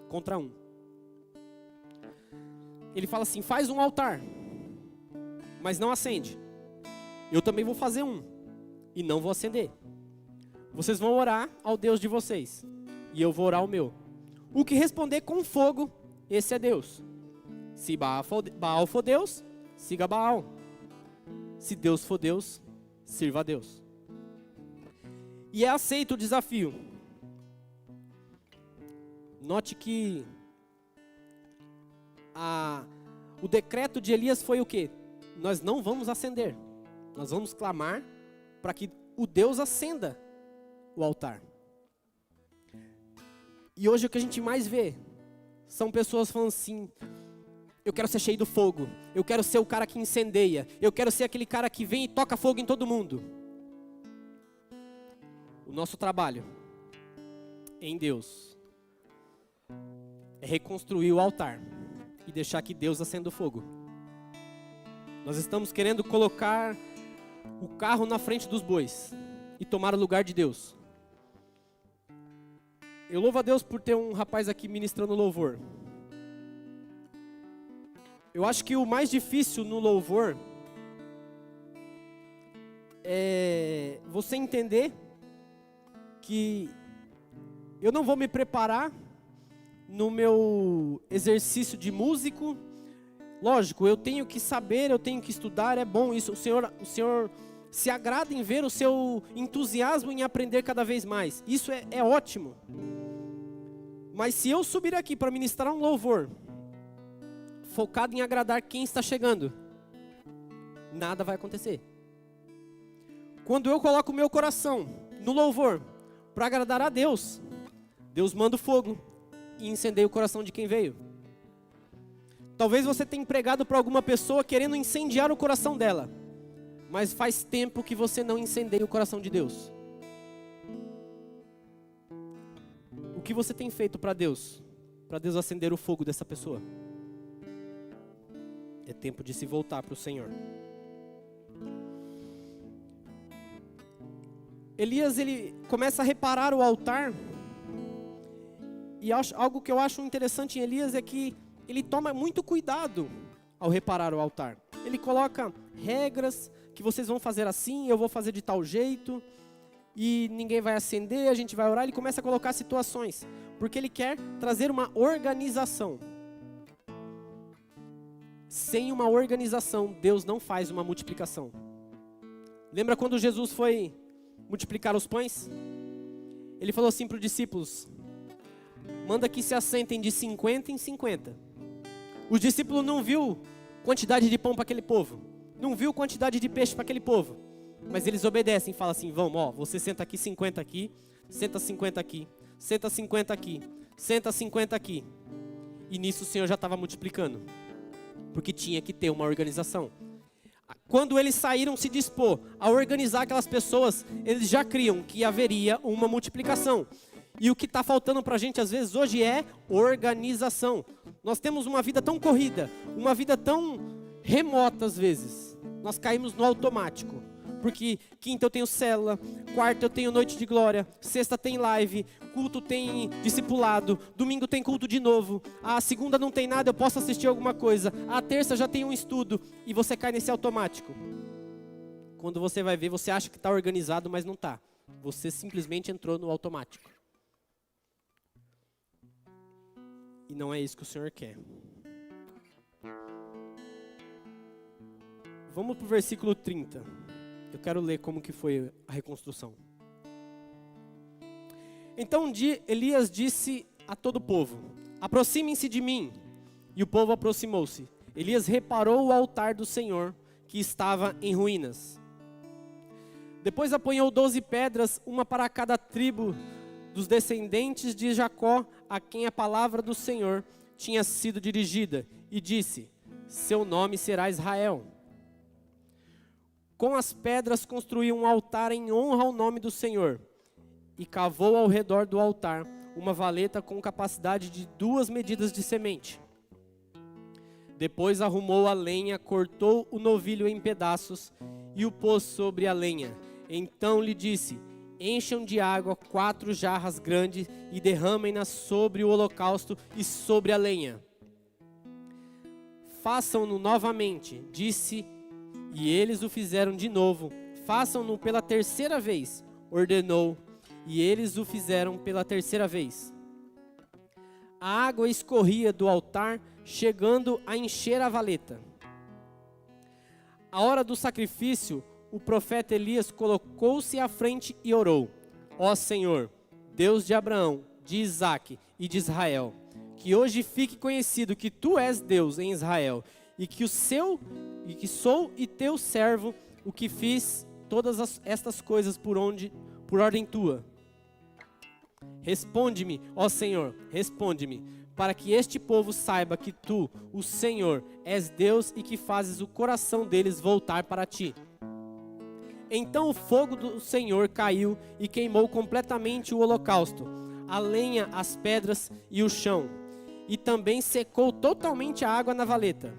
contra um. Ele fala assim, faz um altar, mas não acende. Eu também vou fazer um, e não vou acender. Vocês vão orar ao Deus de vocês, e eu vou orar ao meu. O que responder com fogo, esse é Deus. Se Baal for Deus, siga Baal. Se Deus for Deus, sirva a Deus. E é aceito o desafio. Note que o decreto de Elias foi o quê? Nós não vamos acender. Nós vamos clamar para que o Deus acenda o altar. E hoje o que a gente mais vê são pessoas falando assim, eu quero ser cheio do fogo, eu quero ser o cara que incendeia, eu quero ser aquele cara que vem e toca fogo em todo mundo. O nosso trabalho em Deus é reconstruir o altar e deixar que Deus acenda o fogo. Nós estamos querendo colocar o carro na frente dos bois e tomar o lugar de Deus. Eu louvo a Deus por ter um rapaz aqui ministrando louvor. Eu acho que o mais difícil no louvor é você entender que eu não vou me preparar no meu exercício de músico. Lógico, eu tenho que saber, eu tenho que estudar, é bom isso. O Senhor se agrada em ver o seu entusiasmo em aprender cada vez mais. Isso é ótimo. Mas se eu subir aqui para ministrar um louvor focado em agradar quem está chegando, nada vai acontecer. Quando eu coloco o meu coração no louvor para agradar a Deus, Deus manda o fogo e incendeia o coração de quem veio. Talvez você tenha pregado para alguma pessoa querendo incendiar o coração dela, mas faz tempo que você não incendeia o coração de Deus. O que você tem feito para Deus acender o fogo dessa pessoa? É tempo de se voltar para o Senhor. Elias, ele começa a reparar o altar. E algo que eu acho interessante em Elias é que ele toma muito cuidado ao reparar o altar. Ele coloca regras que vocês vão fazer assim, eu vou fazer de tal jeito, e ninguém vai acender, a gente vai orar. Ele começa a colocar situações, porque ele quer trazer uma organização. Sem uma organização, Deus não faz uma multiplicação. Lembra quando Jesus foi multiplicar os pães? Ele falou assim para os discípulos: manda que se assentem de 50 em 50. Os discípulos não viu quantidade de pão para aquele povo, não viu quantidade de peixe para aquele povo, mas eles obedecem e falam assim: vamos, ó, você senta aqui 50 aqui, senta 50 aqui, senta 50 aqui, senta 50 aqui. E nisso o Senhor já estava multiplicando, porque tinha que ter uma organização. Quando eles saíram se dispor a organizar aquelas pessoas, eles já criam que haveria uma multiplicação. E o que está faltando para a gente às vezes hoje é organização. Nós temos uma vida tão corrida, uma vida tão remota às vezes. Nós caímos no automático. Porque quinta eu tenho célula, quarta eu tenho noite de glória, sexta tem live, culto tem discipulado, domingo tem culto de novo, a segunda não tem nada, eu posso assistir alguma coisa, a terça já tem um estudo, e você cai nesse automático. Quando você vai ver, você acha que está organizado, mas não está. Você simplesmente entrou no automático. E não é isso que o Senhor quer. Vamos para o versículo 30. Eu quero ler como que foi a reconstrução. Então um dia Elias disse a todo o povo: aproximem-se de mim. E o povo aproximou-se. Elias reparou o altar do Senhor, que estava em ruínas. Depois apanhou 12 pedras, uma para cada tribo dos descendentes de Jacó, a quem a palavra do Senhor tinha sido dirigida, e disse: seu nome será Israel. Com as pedras construiu um altar em honra ao nome do Senhor, e cavou ao redor do altar uma valeta com capacidade de 2 medidas de semente. Depois arrumou a lenha, cortou o novilho em pedaços e o pôs sobre a lenha. Então lhe disse: encham de água 4 jarras grandes e derramem-nas sobre o holocausto e sobre a lenha. Façam-no novamente, disse. E eles o fizeram de novo. Façam-no pela 3ª vez, ordenou. E eles o fizeram pela 3ª vez. A água escorria do altar, chegando a encher a valeta. À hora do sacrifício, o profeta Elias colocou-se à frente e orou: ó Senhor, Deus de Abraão, de Isaque e de Israel, que hoje fique conhecido que tu és Deus em Israel, e que sou e teu servo, o que fiz todas estas coisas por ordem tua. Responde-me, ó Senhor, responde-me, para que este povo saiba que tu, o Senhor, és Deus e que fazes o coração deles voltar para ti. Então o fogo do Senhor caiu e queimou completamente o holocausto, a lenha, as pedras e o chão, e também secou totalmente a água na valeta.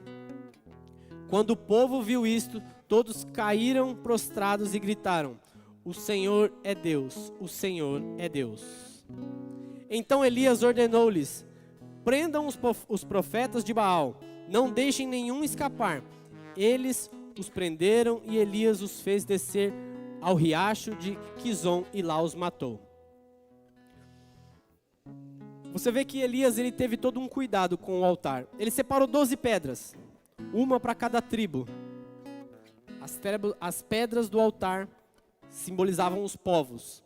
Quando o povo viu isto, todos caíram prostrados e gritaram: o Senhor é Deus, o Senhor é Deus. Então Elias ordenou-lhes: prendam os profetas de Baal, não deixem nenhum escapar. Eles os prenderam e Elias os fez descer ao riacho de Quizon e lá os matou. Você vê que Elias ele teve todo um cuidado com o altar. Ele separou 12 pedras, uma para cada tribo. As pedras do altar simbolizavam os povos.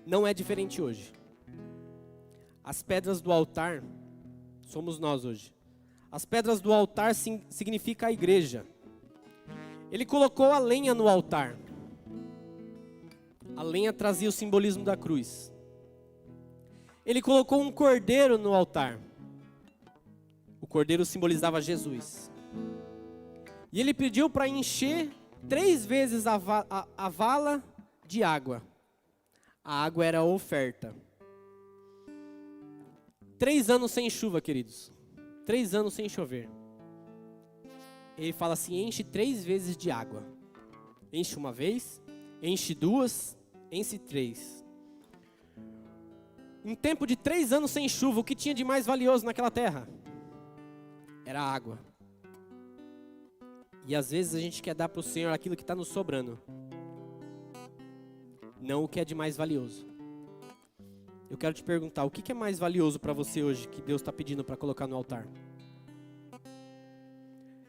Não é diferente hoje. As pedras do altar somos nós hoje. As pedras do altar significa a igreja. Ele colocou a lenha no altar. A lenha trazia o simbolismo da cruz. Ele colocou um cordeiro no altar. cordeiro simbolizava Jesus. E ele pediu para encher 3 vezes a vala de água. A água era a oferta. 3 anos sem chuva, queridos. 3 anos sem chover. Ele fala assim, enche 3 vezes de água. Enche uma vez, enche 2, enche 3. Um tempo de 3 anos sem chuva, o que tinha de mais valioso naquela terra? Era a água. E às vezes a gente quer dar para o Senhor aquilo que está nos sobrando. Não o que é de mais valioso. Eu quero te perguntar, o que é mais valioso para você hoje que Deus está pedindo para colocar no altar?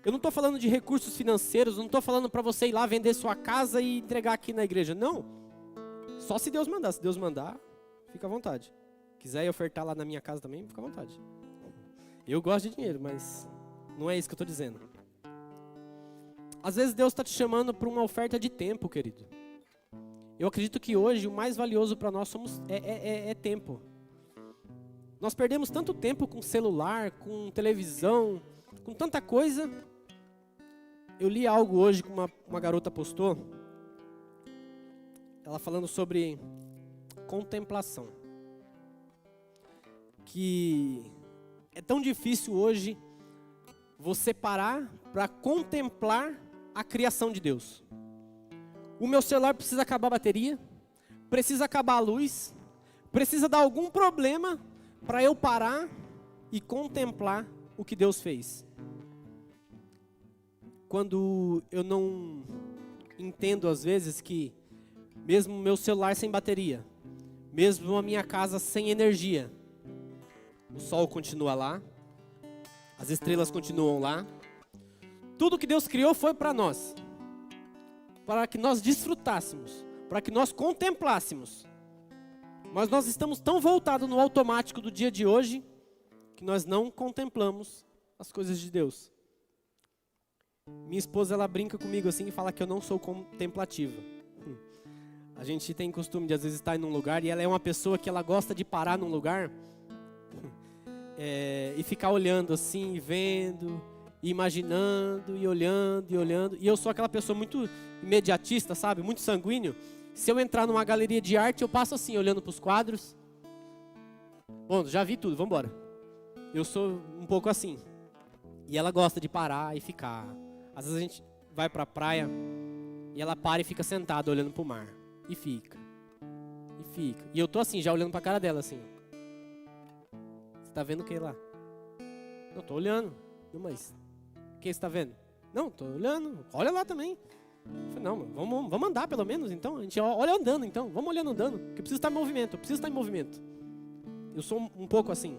Eu não estou falando de recursos financeiros, não estou falando para você ir lá vender sua casa e entregar aqui na igreja. Não. Só se Deus mandar. Se Deus mandar, fica à vontade. Quiser ofertar lá na minha casa também, fica à vontade. Eu gosto de dinheiro, mas não é isso que eu estou dizendo. Às vezes Deus está te chamando para uma oferta de tempo, querido. Eu acredito que hoje o mais valioso para nós é tempo. Nós perdemos tanto tempo com celular, com televisão, com tanta coisa. Eu li algo hoje que uma garota postou. Ela falando sobre contemplação. Que é tão difícil hoje você parar para contemplar a criação de Deus. O meu celular precisa acabar a bateria, precisa acabar a luz, precisa dar algum problema para eu parar e contemplar o que Deus fez. Quando eu não entendo às vezes que mesmo o meu celular sem bateria, mesmo a minha casa sem energia, o sol continua lá, as estrelas continuam lá. Tudo que Deus criou foi para nós. Para que nós desfrutássemos. Para que nós contemplássemos. Mas nós estamos tão voltados no automático do dia de hoje, que nós não contemplamos as coisas de Deus. Minha esposa, ela brinca comigo assim e fala que eu não sou contemplativa. A gente tem costume de às vezes estar em um lugar e ela é uma pessoa que ela gosta de parar num lugar e ficar olhando assim, vendo, e imaginando, e olhando, e olhando. E eu sou aquela pessoa muito imediatista, sabe? Muito sanguíneo. Se eu entrar numa galeria de arte, eu passo assim, olhando para os quadros. Bom, já vi tudo, vamos embora. Eu sou um pouco assim. E ela gosta de parar e ficar. Às vezes a gente vai para a praia e ela para e fica sentada olhando para o mar. E fica. E fica. E eu tô assim, já olhando para a cara dela assim. Você tá vendo o que lá? Não, tô olhando. Não, mas o que você tá vendo? Não, tô olhando. Olha lá também. Eu falei, não, vamos andar pelo menos então. A gente olha andando então. Vamos olhando andando. Porque eu preciso estar em movimento. Eu preciso estar em movimento. Eu sou um pouco assim.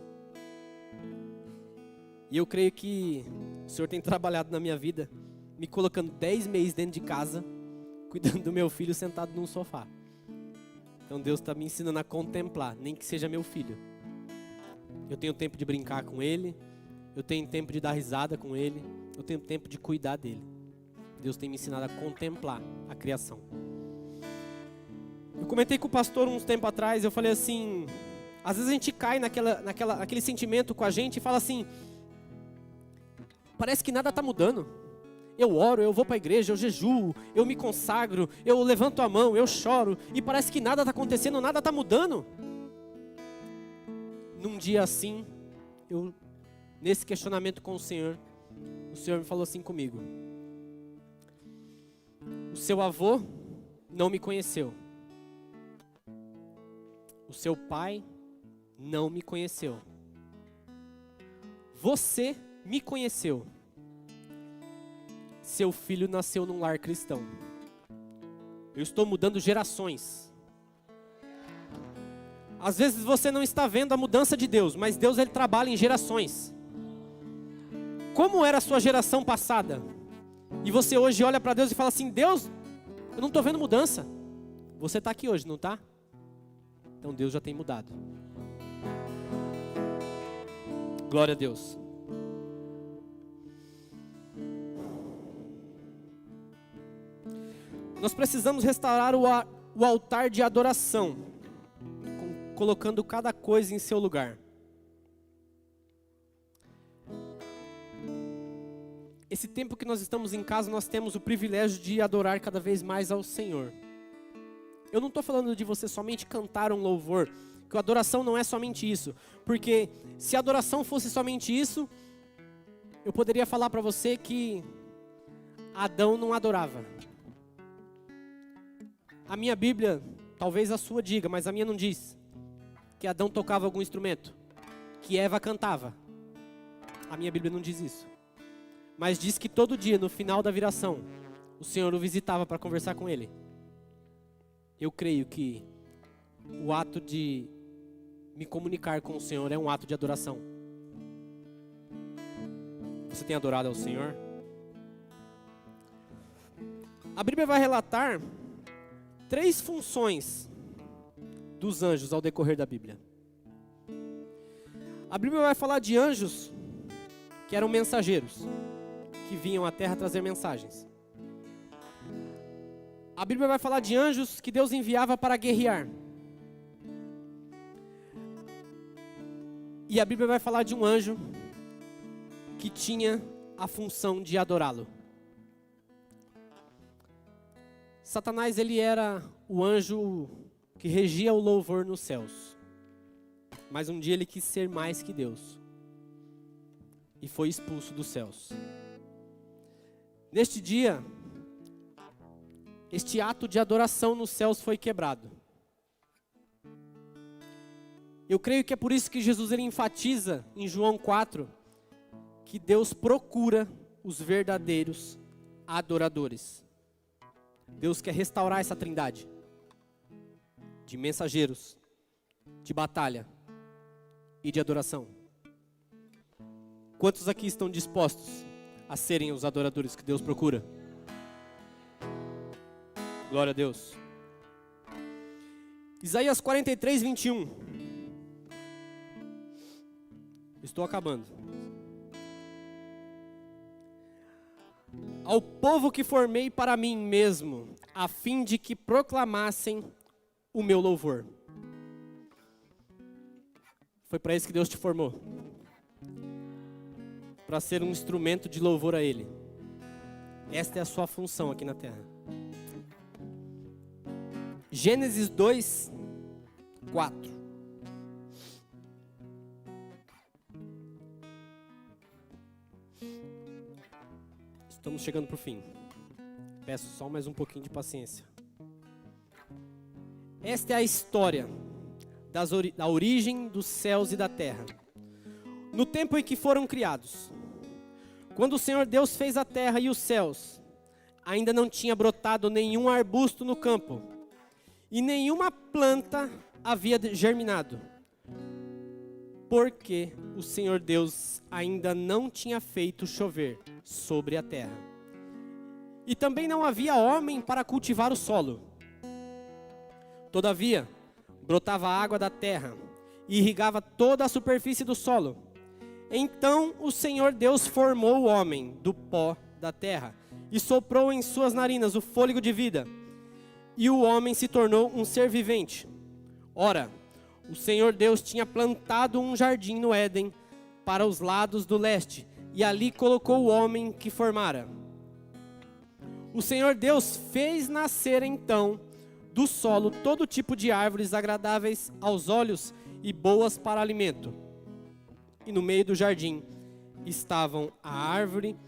E eu creio que o Senhor tem trabalhado na minha vida, me colocando 10 meses dentro de casa, cuidando do meu filho sentado num sofá. Então Deus está me ensinando a contemplar, nem que seja meu filho. Eu tenho tempo de brincar com ele, eu tenho tempo de dar risada com ele, eu tenho tempo de cuidar dele. Deus tem me ensinado a contemplar a criação. Eu comentei com o pastor uns tempos atrás, eu falei assim, às vezes a gente cai naquele sentimento com a gente e fala assim, parece que nada está mudando. Eu oro, eu vou para a igreja, eu jejuo, eu me consagro, eu levanto a mão, eu choro, e parece que nada está acontecendo, nada está mudando. Num dia assim, nesse questionamento com o Senhor me falou assim comigo: o seu avô não me conheceu, o seu pai não me conheceu, você me conheceu. Seu filho nasceu num lar cristão. Eu estou mudando gerações. Às vezes você não está vendo a mudança de Deus, mas Deus, ele trabalha em gerações. Como era a sua geração passada? E você hoje olha para Deus e fala assim, Deus, eu não estou vendo mudança. Você está aqui hoje, não está? Então Deus já tem mudado. Glória a Deus. Nós precisamos restaurar o altar de adoração, colocando cada coisa em seu lugar. esse tempo que nós estamos em casa, nós temos o privilégio de adorar cada vez mais ao Senhor. Eu não estou falando de você somente cantar um louvor, que a adoração não é somente isso. Porque se a adoração fosse somente isso, eu poderia falar para você que Adão não adorava. A minha Bíblia, talvez a sua diga, mas a minha não diz que Adão tocava algum instrumento, que Eva cantava. A minha Bíblia não diz isso. Mas diz que todo dia, no final da viração, o Senhor o visitava para conversar com ele. Eu creio que o ato de me comunicar com o Senhor é um ato de adoração. Você tem adorado ao Senhor? A Bíblia vai relatar 3 funções dos anjos ao decorrer da Bíblia. A Bíblia vai falar de anjos que eram mensageiros, que vinham à terra trazer mensagens. A Bíblia vai falar de anjos que Deus enviava para guerrear. E a Bíblia vai falar de um anjo que tinha a função de adorá-lo. Satanás, ele era o anjo que regia o louvor nos céus. Mas um dia ele quis ser mais que Deus. E foi expulso dos céus. Neste dia, este ato de adoração nos céus foi quebrado. Eu creio que é por isso que Jesus ele enfatiza em João 4 que Deus procura os verdadeiros adoradores. Deus quer restaurar essa trindade de mensageiros, de batalha e de adoração. Quantos aqui estão dispostos a serem os adoradores que Deus procura? Glória a Deus. Isaías 43, 21. Estou acabando. Ao povo que formei para mim mesmo, a fim de que proclamassem o meu louvor. Foi para isso que Deus te formou. Para ser um instrumento de louvor a Ele. Esta é a sua função aqui na terra. Gênesis 2, 4. Estamos chegando para o fim. Peço só mais um pouquinho de paciência. Esta é a história da origem dos céus e da terra. No tempo em que foram criados. Quando o Senhor Deus fez a terra e os céus, ainda não tinha brotado nenhum arbusto no campo, e nenhuma planta havia germinado, porque o Senhor Deus ainda não tinha feito chover sobre a terra. E também não havia homem para cultivar o solo. Todavia, brotava água da terra e irrigava toda a superfície do solo. Então o Senhor Deus formou o homem do pó da terra e soprou em suas narinas o fôlego de vida. E o homem se tornou um ser vivente. Ora, o Senhor Deus tinha plantado um jardim no Éden para os lados do leste, e ali colocou o homem que formara. O Senhor Deus fez nascer então do solo todo tipo de árvores agradáveis aos olhos e boas para alimento. E no meio do jardim estavam a árvore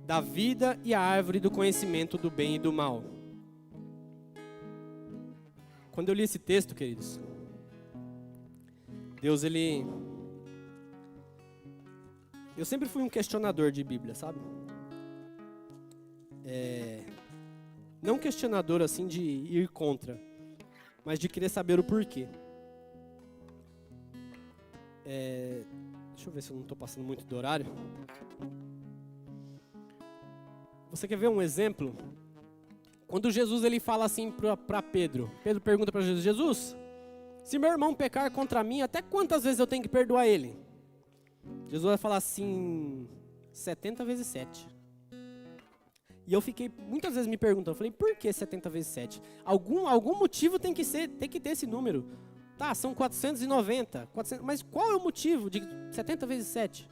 da vida e a árvore do conhecimento do bem e do mal. Quando eu li esse texto, queridos, Deus, eu sempre fui um questionador de Bíblia, sabe? Não questionador assim de ir contra, mas de querer saber o porquê. Deixa eu ver se eu não estou passando muito do horário. Você quer ver um exemplo? Quando Jesus ele fala assim para Pedro, Pedro pergunta para Jesus: Jesus, se meu irmão pecar contra mim, até quantas vezes eu tenho que perdoar ele? Jesus vai falar assim, 70 vezes 7. E eu fiquei muitas vezes me perguntando, eu falei, por que 70 vezes 7? Algum motivo tem que ter esse número. Tá, são 490, mas qual é o motivo de 70 vezes 7?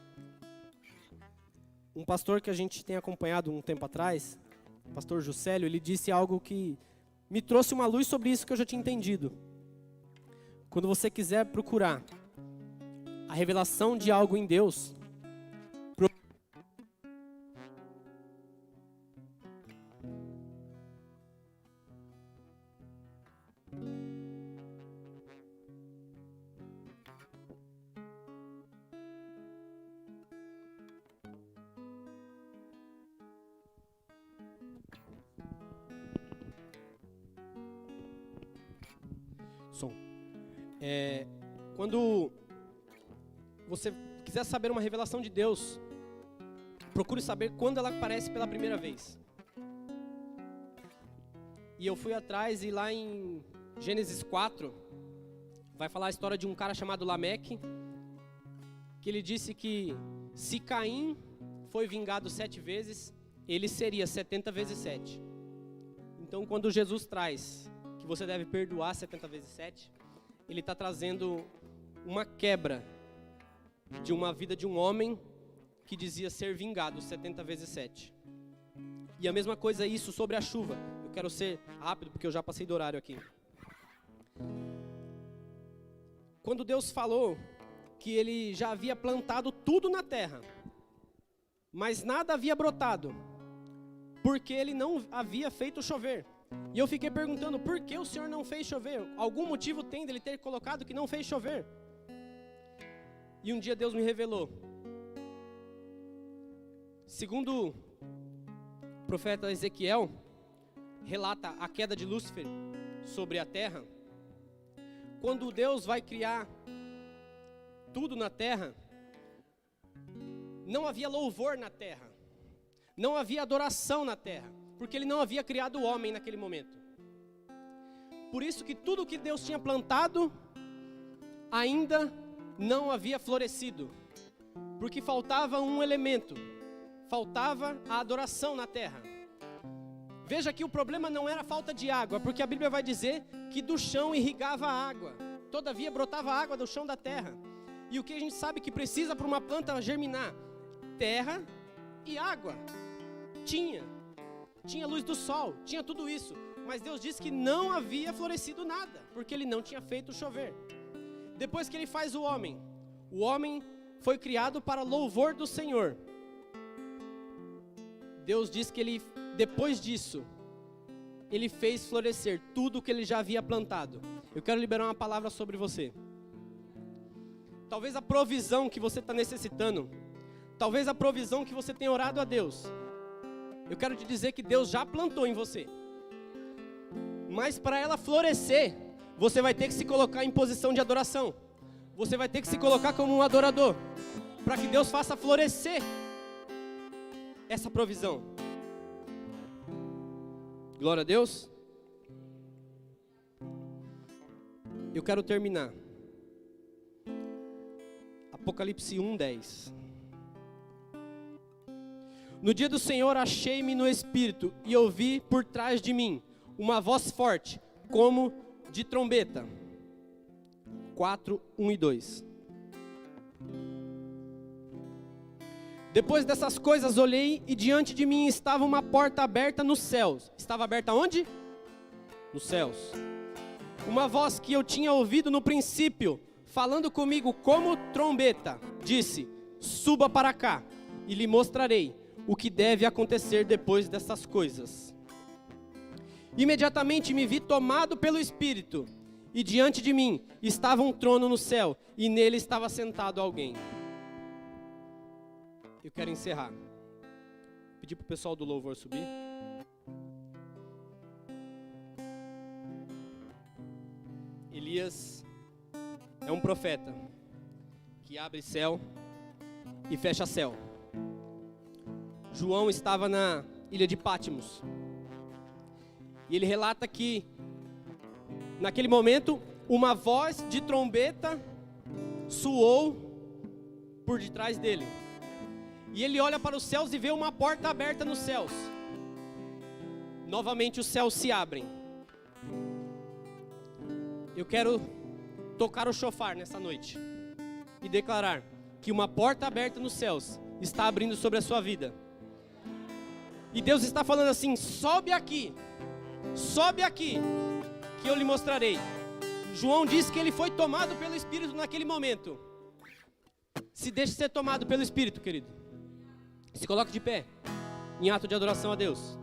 Um pastor que a gente tem acompanhado um tempo atrás, o pastor Juscelio, ele disse algo que me trouxe uma luz sobre isso que eu já tinha entendido. Quando você quiser procurar a revelação de algo em Deus, quando você quiser saber uma revelação de Deus, procure saber quando ela aparece pela primeira vez. E eu fui atrás e lá em Gênesis 4, vai falar a história de um cara chamado Lameque, que ele disse que se Caim foi vingado 7 vezes, ele seria 70 vezes 7. Então quando Jesus traz que você deve perdoar 70 vezes 7, ele está trazendo uma quebra de uma vida de um homem que dizia ser vingado 70 vezes 7. E a mesma coisa isso sobre a chuva. Eu quero ser rápido porque eu já passei do horário aqui. Quando Deus falou que ele já havia plantado tudo na terra, mas nada havia brotado, porque ele não havia feito chover. E eu fiquei perguntando, por que o Senhor não fez chover? Algum motivo tem dele ter colocado que não fez chover? E um dia Deus me revelou. Segundo o profeta Ezequiel, relata a queda de Lúcifer sobre a terra. Quando Deus vai criar tudo na terra, não havia louvor na terra, não havia adoração na terra, porque ele não havia criado o homem naquele momento. Por isso que tudo que Deus tinha plantado ainda não havia florescido, porque faltava um elemento, faltava a adoração na terra. Veja que o problema não era a falta de água, porque a Bíblia vai dizer que do chão irrigava a água, todavia brotava água do chão da terra. E o que a gente sabe que precisa para uma planta germinar? Terra e água. Tinha luz do sol, tinha tudo isso, mas Deus disse que não havia florescido nada, porque ele não tinha feito chover. Depois que ele faz o homem foi criado para louvor do Senhor. Deus diz que ele, depois disso, ele fez florescer tudo o que ele já havia plantado. Eu quero liberar uma palavra sobre você. Talvez a provisão que você está necessitando, talvez a provisão que você tem orado a Deus, eu quero te dizer que Deus já plantou em você. Mas para ela florescer, você vai ter que se colocar em posição de adoração. Você vai ter que se colocar como um adorador, para que Deus faça florescer essa provisão. Glória a Deus. Eu quero terminar. Apocalipse 1:10. No dia do Senhor achei-me no Espírito e ouvi por trás de mim uma voz forte, como de trombeta. 4:1 e 2. Depois dessas coisas olhei e diante de mim estava uma porta aberta nos céus. Estava aberta onde? Nos céus. Uma voz que eu tinha ouvido no princípio, falando comigo como trombeta, disse: suba para cá e lhe mostrarei o que deve acontecer depois dessas coisas. Imediatamente me vi tomado pelo Espírito, e diante de mim estava um trono no céu, e nele estava sentado alguém. Eu quero encerrar. Pedir para o pessoal do louvor subir. Elias é um profeta que abre céu e fecha céu. João estava na ilha de Patmos. E ele relata que, naquele momento, uma voz de trombeta soou por detrás dele. E ele olha para os céus e vê uma porta aberta nos céus. Novamente os céus se abrem. Eu quero tocar o chofar nessa noite e declarar que uma porta aberta nos céus está abrindo sobre a sua vida. E Deus está falando assim: sobe aqui, que eu lhe mostrarei. João disse que ele foi tomado pelo Espírito naquele momento. Se deixe ser tomado pelo Espírito, querido. Se coloque de pé, em ato de adoração a Deus.